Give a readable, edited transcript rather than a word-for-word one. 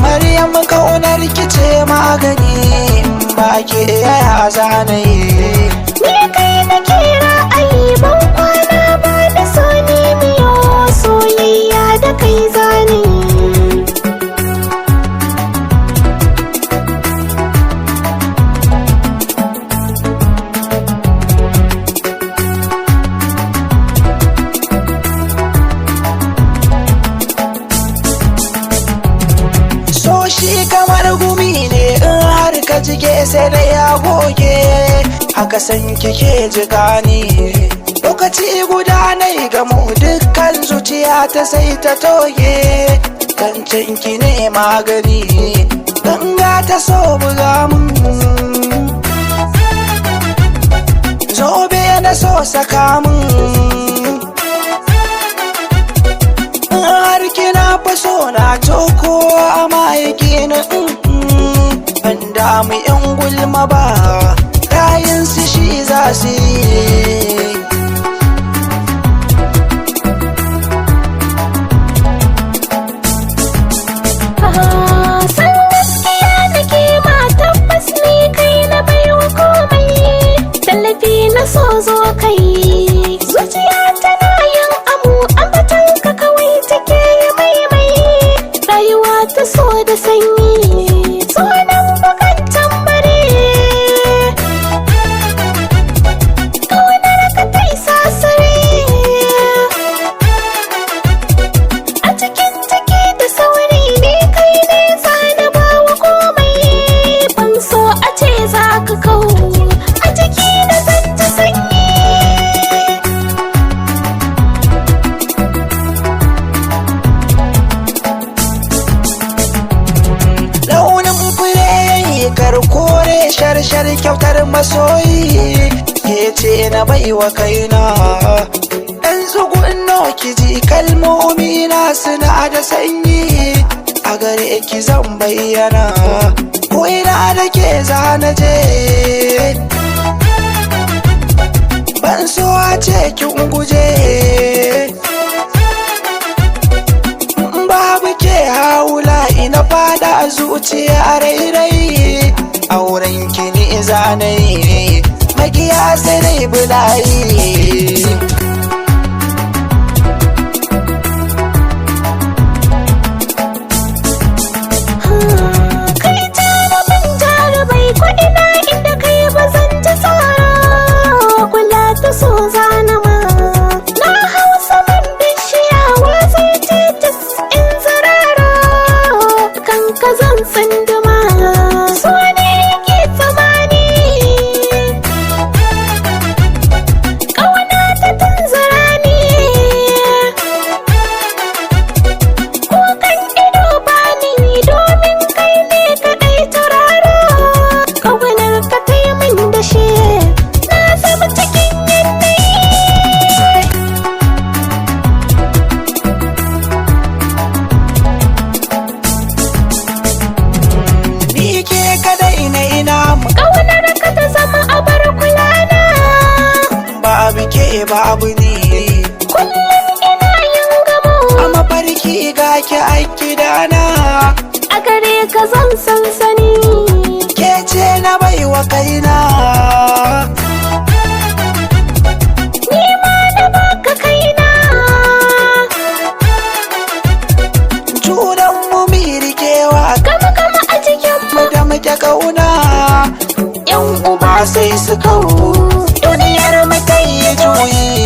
Maryam kaunar kice magani, ba ke yaya zanayi. Ni kai na kira ayi ban kwana ba da so ne miyo soyayya da kai zane. So shi kamar gumi ne in har ka jike sai da ya goge, haka san kike jika ni. Lokaci guda na yi gamu dukkan zuciya ta sai ta toge, zancen ki ne magani, ganga ta so buga mun. Zobe na so saka mun, har kina faso na toko amma yake na ban damu yan gulma ba, kayan su shi za su yi. San gaskiya nake ma tabbas ni kai na baiwa komai, tallafi na so zo kai. Zuciya tana yin amu ambatan ka kawai take maimai, rayuwa ta so da sanyi tsonan bukan tambari. Kaunar ka ta isa sare a cikin ciki da sauri, ne kai ne zana bawa komai. Ban so a ce za ka kau a ciki da zanta sanyi. Launin fure kar kore shar kyautar masoyi, ke ce na baiwa kaina. Dan tsugunno ki ji kalmomi na suna da sanyi, a gare ki zan bayyana ko ina da ke zana je. Ban so a ce kin guje, babu ke haula ina fada zuciya rairai. Auren ki ni zanayi, magiya sai dai bulayi. Kai jarumin jarubai ko ina inda kai ba zan ji tsoro, kula ta so zana ma. Na hau saman bishiya wa zai titis in zararo, kan ka zan tsinduma so ne yake tsamani. Ƙauna ta tunzura ni, kukan ido bani domin kai ne kaɗai turaro. Ƙaunar ka ta yi min da shi na zama cikin yanayi. Ni ke kadai na ina mu, Ƙaunar ka ta zama abar kulana, babu ke babu ni. kullum ina yin gamo. A mafarki ga ki a gidana, A gare ka zan sansani, ke ce na baiwa kaina. ni ma na baka kaina. Junan mu mi rikewa, Gama gama a cikin mu da muke kauna. Yan uba sai su kau, duniyar mu ta yi juyi.